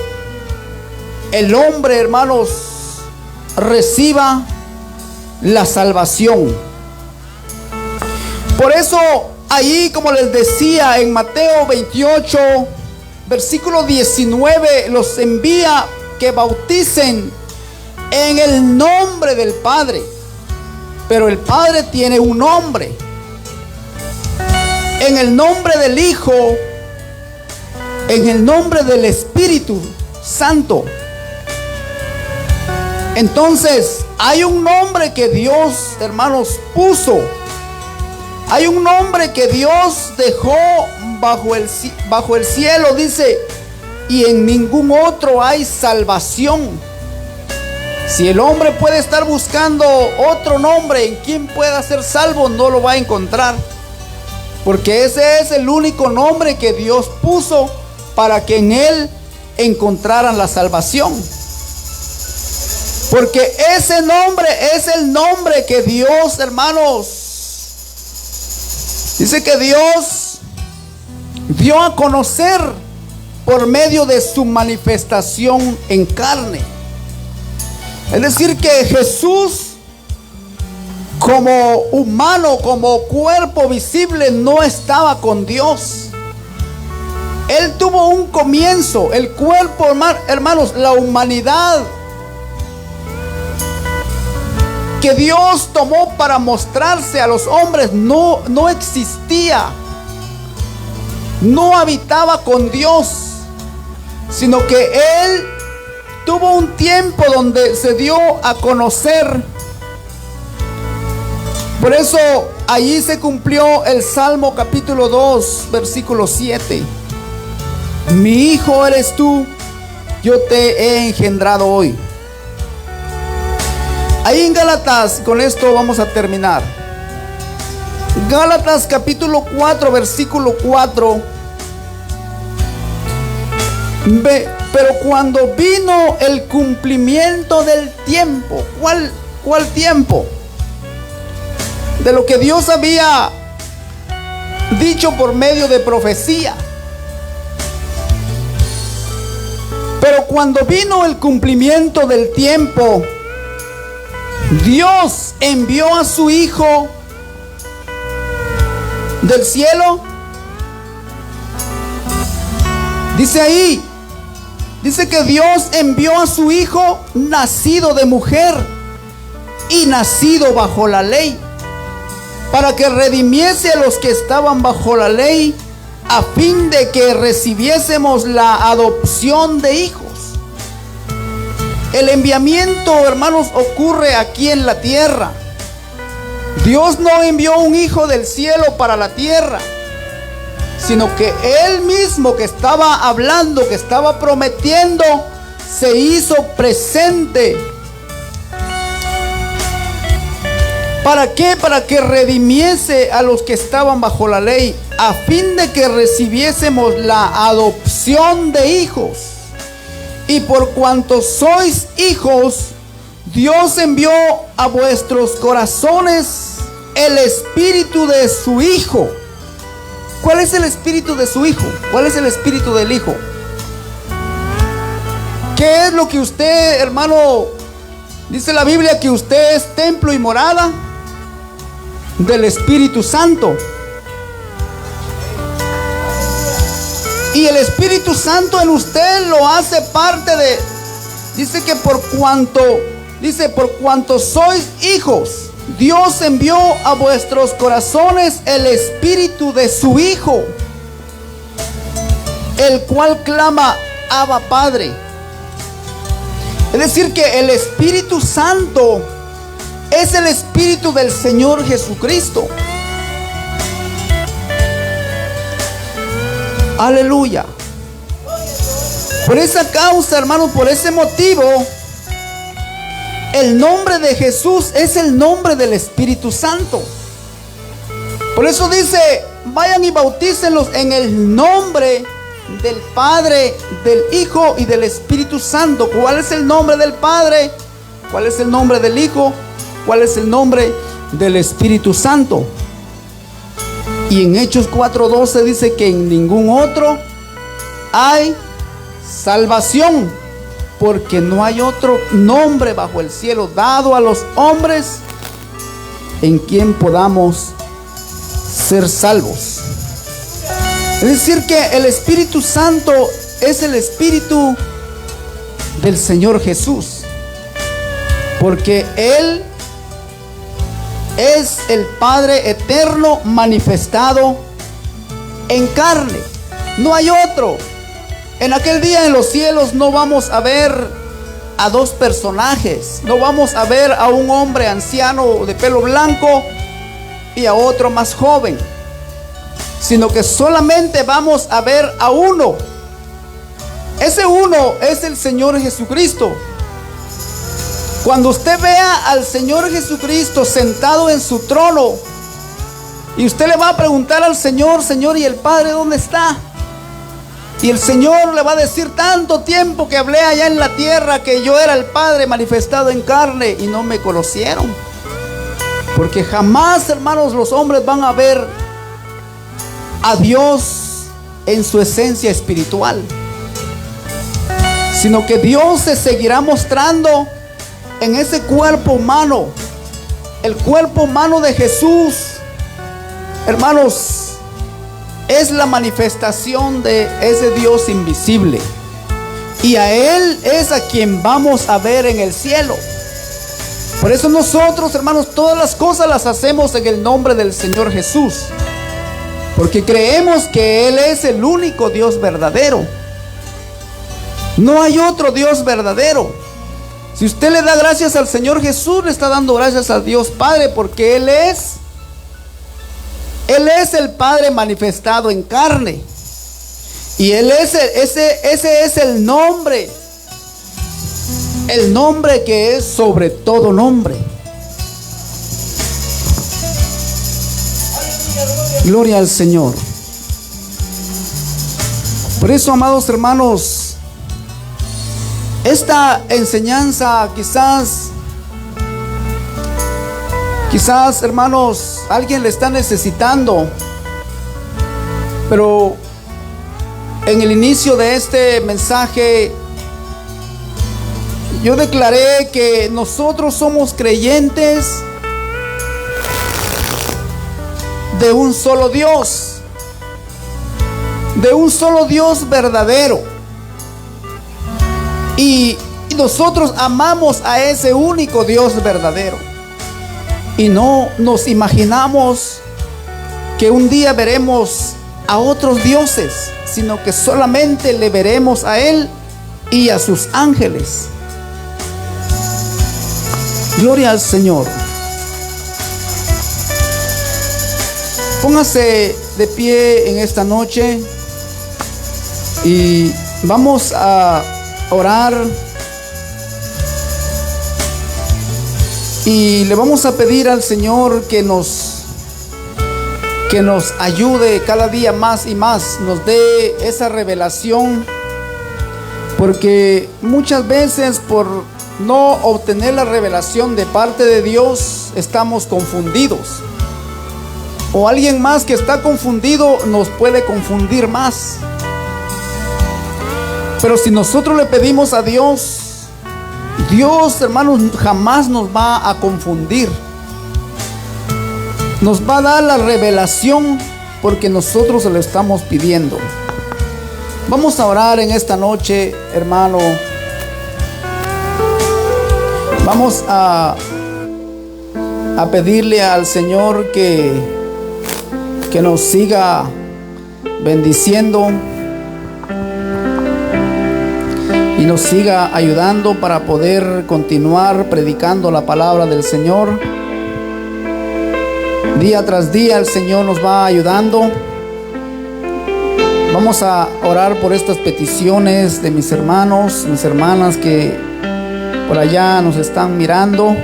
el hombre, hermanos, reciba la salvación. Por eso ahí, como les decía, en Mateo 28 versículo 19, los envía que bauticen en el nombre del Padre. Pero el Padre tiene un nombre. En el nombre del Hijo, en el nombre del Espíritu Santo. Entonces, hay un nombre que Dios, hermanos, puso. Hay un nombre que Dios dejó bajo el cielo, dice, y en ningún otro hay salvación. Si el hombre puede estar buscando otro nombre en quien pueda ser salvo, no lo va a encontrar. Porque ese es el único nombre que Dios puso para que en él encontraran la salvación. Porque ese nombre es el nombre que Dios, hermanos, dice que Dios dio a conocer por medio de su manifestación en carne. Es decir, que Jesús, como humano, como cuerpo visible, no estaba con Dios. Él tuvo un comienzo. El cuerpo, hermanos, la humanidad que Dios tomó para mostrarse a los hombres no existía. No habitaba con Dios, sino que Él tuvo un tiempo donde se dio a conocer. Por eso allí se cumplió el Salmo capítulo 2, versículo 7. Mi hijo eres tú, yo te he engendrado hoy. Ahí en Gálatas, con esto vamos a terminar. Gálatas capítulo 4, versículo 4. Pero cuando vino el cumplimiento del tiempo, ¿cuál tiempo? De lo que Dios había dicho por medio de profecía. Pero cuando vino el cumplimiento del tiempo, Dios envió a su Hijo del cielo. Dice ahí, dice que Dios envió a su Hijo nacido de mujer y nacido bajo la ley, para que redimiese a los que estaban bajo la ley, a fin de que recibiésemos la adopción de hijos. El enviamiento, hermanos, ocurre aquí en la tierra. Dios no envió un hijo del cielo para la tierra, sino que Él mismo, que estaba hablando, que estaba prometiendo, se hizo presente. ¿Para qué? Para que redimiese a los que estaban bajo la ley, a fin de que recibiésemos la adopción de hijos. Y por cuanto sois hijos, Dios envió a vuestros corazones el espíritu de su Hijo. ¿Cuál es el espíritu de su Hijo? ¿Cuál es el espíritu del Hijo? ¿Qué es lo que usted, hermano, dice la Biblia que usted es templo y morada del Espíritu Santo? Y el Espíritu Santo en usted lo hace parte de, dice que por cuanto sois hijos, Dios envió a vuestros corazones el espíritu de su Hijo, el cual clama, Abba Padre. Es decir, que el Espíritu Santo es el Espíritu del Señor Jesucristo. Aleluya. Por esa causa, hermanos, por ese motivo, el nombre de Jesús es el nombre del Espíritu Santo. Por eso dice, vayan y bautícenlos en el nombre del Padre, del Hijo y del Espíritu Santo. ¿Cuál es el nombre del Padre? ¿Cuál es el nombre del Hijo? ¿Cuál es el nombre del Espíritu Santo? Y en Hechos 4:12 dice que en ningún otro hay salvación, porque no hay otro nombre bajo el cielo dado a los hombres en quien podamos ser salvos. Es decir, que el Espíritu Santo es el Espíritu del Señor Jesús, porque Él es el Padre eterno manifestado en carne. No hay otro. En aquel día en los cielos no vamos a ver a dos personajes. No vamos a ver a un hombre anciano de pelo blanco y a otro más joven, sino que solamente vamos a ver a uno. Ese uno es el Señor Jesucristo. Cuando usted vea al Señor Jesucristo sentado en su trono, y usted le va a preguntar al Señor, Señor, ¿y el Padre dónde está? Y el Señor le va a decir, tanto tiempo que hablé allá en la tierra que yo era el Padre manifestado en carne y no me conocieron. Porque jamás, hermanos, los hombres van a ver a Dios en su esencia espiritual. sino que Dios se seguirá mostrando en ese cuerpo humano, el cuerpo humano de Jesús. Hermanos, es la manifestación de ese Dios invisible, y a Él es a quien vamos a ver en el cielo. Por eso nosotros, hermanos, todas las cosas las hacemos en el nombre del Señor Jesús, porque creemos que Él es el único Dios verdadero. No hay otro Dios verdadero. Si usted le da gracias al Señor Jesús, le está dando gracias a Dios Padre, porque Él es el Padre manifestado en carne. Y Él es ese es el nombre que es sobre todo nombre. Gloria al Señor. Por eso, amados hermanos, esta enseñanza quizás, hermanos, alguien le está necesitando. Pero en el inicio de este mensaje, yo declaré que nosotros somos creyentes de un solo Dios, verdadero. Y nosotros amamos a ese único Dios verdadero. Y no nos imaginamos que un día veremos a otros dioses, sino que solamente le veremos a Él y a sus ángeles. Gloria al Señor. Póngase de pie en esta noche y vamos a orar. Y le vamos a pedir al Señor que nos ayude cada día más y más, nos dé esa revelación, porque muchas veces por no obtener la revelación de parte de Dios estamos confundidos, o alguien más que está confundido nos puede confundir más. Pero si nosotros le pedimos a Dios, hermanos, jamás nos va a confundir. Nos va a dar la revelación porque nosotros se lo estamos pidiendo. Vamos a orar en esta noche, hermano. Vamos a pedirle al Señor que nos siga bendiciendo y nos siga ayudando para poder continuar predicando la palabra del Señor. Día tras día el Señor nos va ayudando. Vamos a orar por estas peticiones de mis hermanos, mis hermanas que por allá nos están mirando.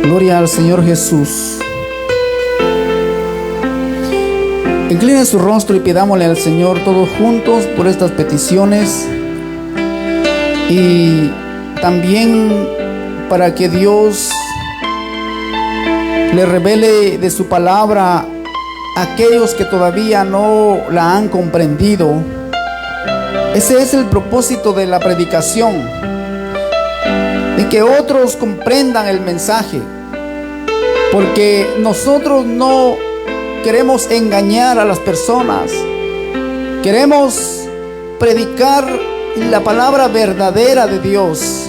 Gloria al Señor Jesús. Incline su rostro y pidámosle al Señor todos juntos por estas peticiones, y también para que Dios le revele de su palabra a aquellos que todavía no la han comprendido. Ese es el propósito de la predicación, de que otros comprendan el mensaje, porque nosotros no queremos engañar a las personas. Queremos predicar la palabra verdadera de Dios.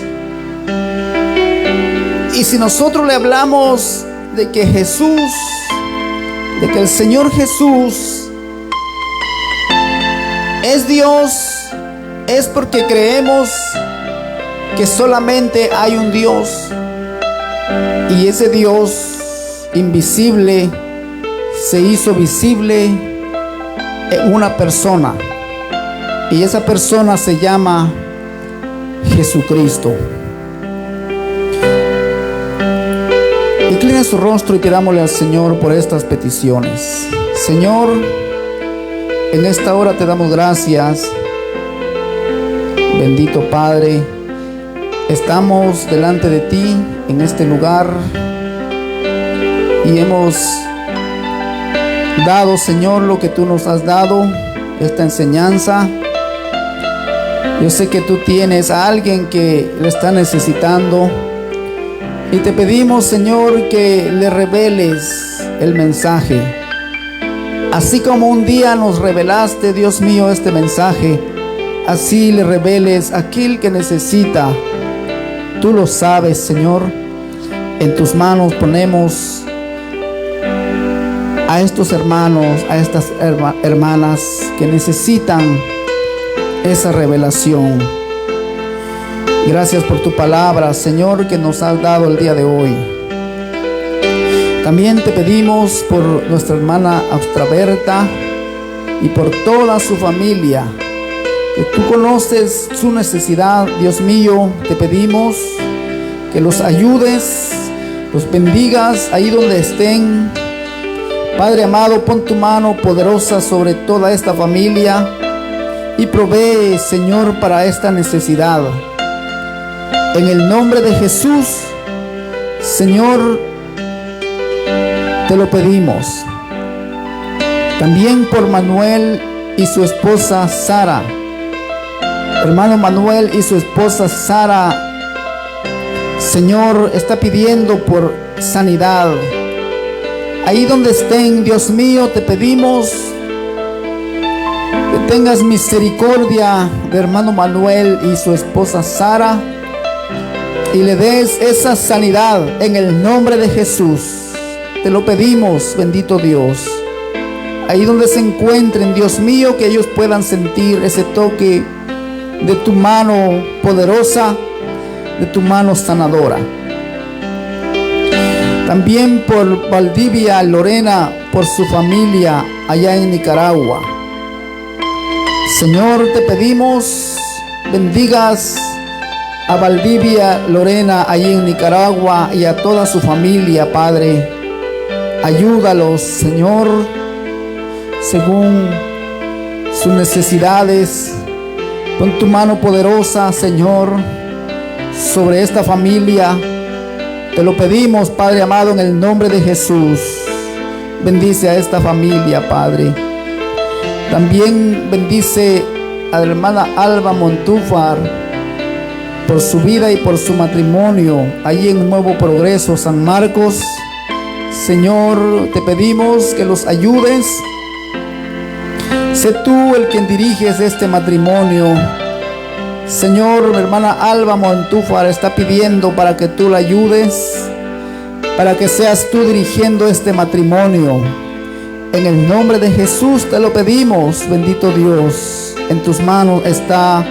Y si nosotros le hablamos de que Jesús, de que el Señor Jesús es Dios, es porque creemos que solamente hay un Dios, y ese Dios invisible se hizo visible en una persona, y esa persona se llama Jesucristo. Inclina su rostro y pidámosle al Señor por estas peticiones. Señor, en esta hora te damos gracias. Bendito Padre, estamos delante de ti en este lugar y hemos dado, Señor, lo que tú nos has dado. esta enseñanza. Yo sé que tú tienes a alguien que le está necesitando. Y te pedimos, Señor, que le reveles el mensaje. Así como un día nos revelaste, Dios mío, este mensaje, así le reveles a aquel que necesita. Tú lo sabes, Señor. En tus manos ponemos a estos hermanos, a estas hermanas que necesitan esa revelación. Gracias por tu palabra, Señor, que nos has dado el día de hoy. También te pedimos por nuestra hermana Austraberta y por toda su familia, que tú conoces su necesidad. Dios mío, te pedimos que los ayudes, los bendigas ahí donde estén. Padre amado, pon tu mano poderosa sobre toda esta familia y provee, Señor, para esta necesidad. En el nombre de Jesús, Señor, te lo pedimos. También por Manuel y su esposa Sara. Hermano Manuel y su esposa Sara, Señor, está pidiendo por sanidad. Ahí donde estén, Dios mío, te pedimos que tengas misericordia de hermano Manuel y su esposa Sara y le des esa sanidad en el nombre de Jesús. Te lo pedimos, bendito Dios. Ahí donde se encuentren, Dios mío, que ellos puedan sentir ese toque de tu mano poderosa, de tu mano sanadora. También por Valdivia Lorena, por su familia allá en Nicaragua. Señor, te pedimos, bendigas a Valdivia Lorena allí en Nicaragua y a toda su familia, Padre. Ayúdalos, Señor, según sus necesidades. Pon tu mano poderosa, Señor, sobre esta familia. Te lo pedimos, Padre amado, en el nombre de Jesús. Bendice a esta familia, Padre. También bendice a la hermana Alba Montúfar por su vida y por su matrimonio allí en Nuevo Progreso, San Marcos. Señor, te pedimos que los ayudes. Sé tú el quien diriges este matrimonio. Señor, mi hermana Alba Montúfar está pidiendo para que tú la ayudes, para que seas tú dirigiendo este matrimonio. En el nombre de Jesús te lo pedimos, bendito Dios. En tus manos está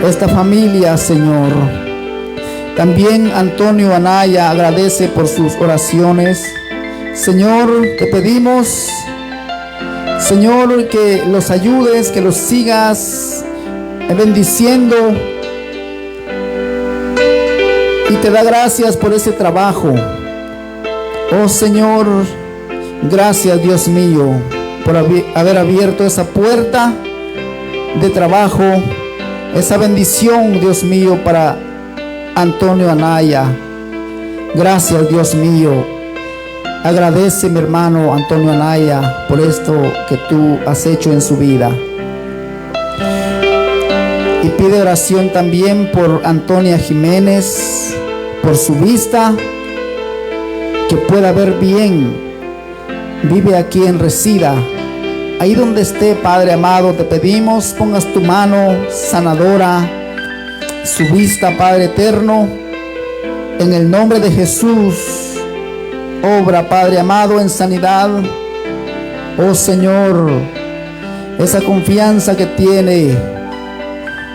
esta familia, Señor. También Antonio Anaya agradece por sus oraciones. Señor, te pedimos, Señor, que los ayudes, que los sigas bendiciendo, y te da gracias por ese trabajo. Oh Señor, gracias, Dios mío, por haber abierto esa puerta de trabajo, esa bendición, Dios mío, para Antonio Anaya. Gracias, Dios mío. Agradece, mi hermano Antonio Anaya, por esto que tú has hecho en su vida. Y pide oración también por Antonia Jiménez, por su vista, que pueda ver bien. Vive aquí en Resida. Ahí donde esté, Padre amado, te pedimos pongas tu mano sanadora, su vista, Padre eterno, en el nombre de Jesús. Obra, Padre amado, en sanidad. Oh Señor, esa confianza que tiene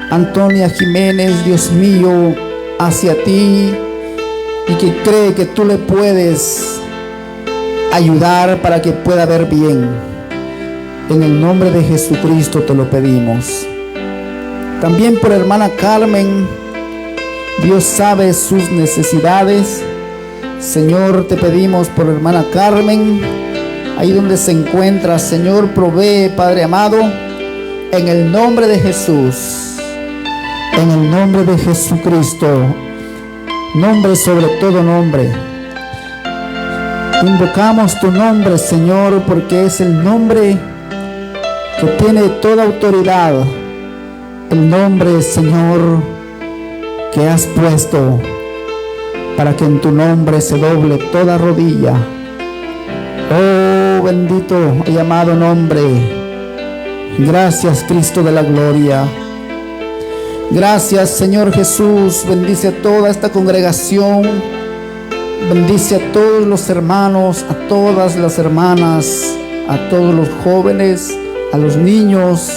Antonia Jiménez, Dios mío, hacia ti, y que cree que tú le puedes ayudar para que pueda ver bien. En el nombre de Jesucristo te lo pedimos. También por hermana Carmen, Dios sabe sus necesidades. Señor, te pedimos por hermana Carmen, ahí donde se encuentra. Señor, provee, Padre amado, en el nombre de Jesús. En el nombre de Jesucristo, nombre sobre todo nombre. Invocamos tu nombre, Señor, porque es el nombre que tiene toda autoridad, el nombre, Señor, que has puesto para que en tu nombre se doble toda rodilla. Oh, bendito y amado nombre. Gracias, Cristo de la gloria. Gracias, Señor Jesús. Bendice a toda esta congregación. Bendice a todos los hermanos, a todas las hermanas, a todos los jóvenes, a los niños.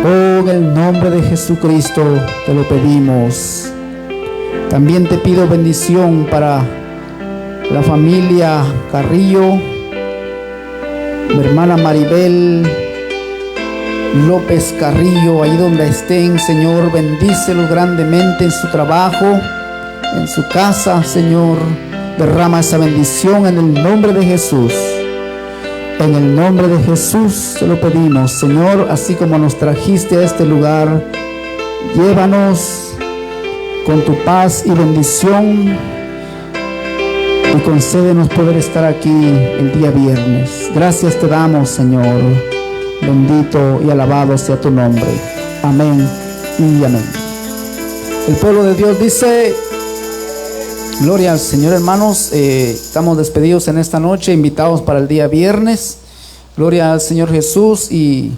Oh, en el nombre de Jesucristo te lo pedimos. También te pido bendición para la familia Carrillo, mi hermana Maribel López Carrillo, ahí donde estén, Señor, bendícelos grandemente en su trabajo, en su casa, Señor. Derrama esa bendición en el nombre de Jesús. En el nombre de Jesús te lo pedimos, Señor, así como nos trajiste a este lugar, llévanos con tu paz y bendición y concédenos poder estar aquí el día viernes. Gracias te damos, Señor. Bendito y alabado sea tu nombre. Amén y amén. El pueblo de Dios dice: gloria al Señor, hermanos. Estamos despedidos en esta noche, invitados para el día viernes. Gloria al Señor Jesús. Y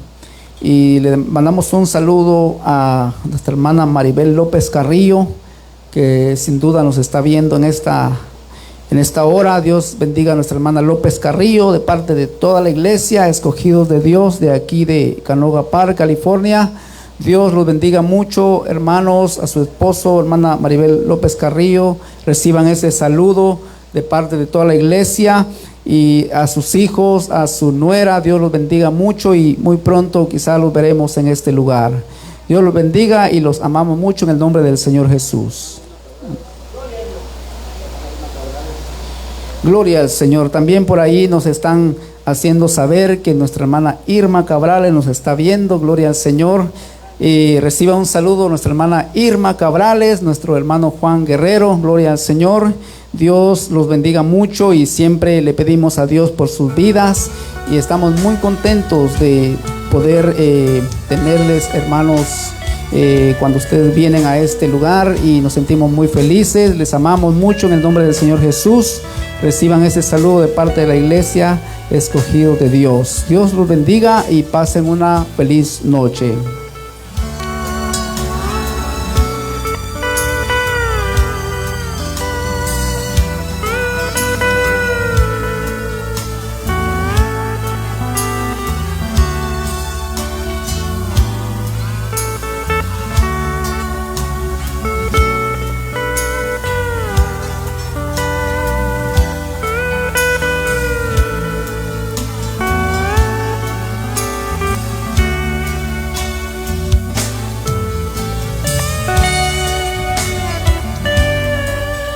le mandamos un saludo a nuestra hermana Maribel López Carrillo, que sin duda nos está viendo en esta hora. Dios bendiga a nuestra hermana López Carrillo, de parte de toda la iglesia, escogidos de Dios, de aquí de Canoga Park, California. Dios los bendiga mucho, hermanos. A su esposo, hermana Maribel López Carrillo, reciban ese saludo de parte de toda la iglesia. Y a sus hijos, a su nuera, Dios los bendiga mucho, y muy pronto quizá los veremos en este lugar. Dios los bendiga y los amamos mucho en el nombre del Señor Jesús. Gloria al Señor. También por ahí nos están haciendo saber que nuestra hermana Irma Cabrales nos está viendo. Gloria al Señor. Y reciba un saludo nuestra hermana Irma Cabrales, nuestro hermano Juan Guerrero. Gloria al Señor. Dios los bendiga mucho, y siempre le pedimos a Dios por sus vidas, y estamos muy contentos de poder tenerles, hermanos, cuando ustedes vienen a este lugar, y nos sentimos muy felices. Les amamos mucho en el nombre del Señor Jesús. Reciban ese saludo de parte de la iglesia, escogido de Dios. Dios los bendiga y pasen una feliz noche.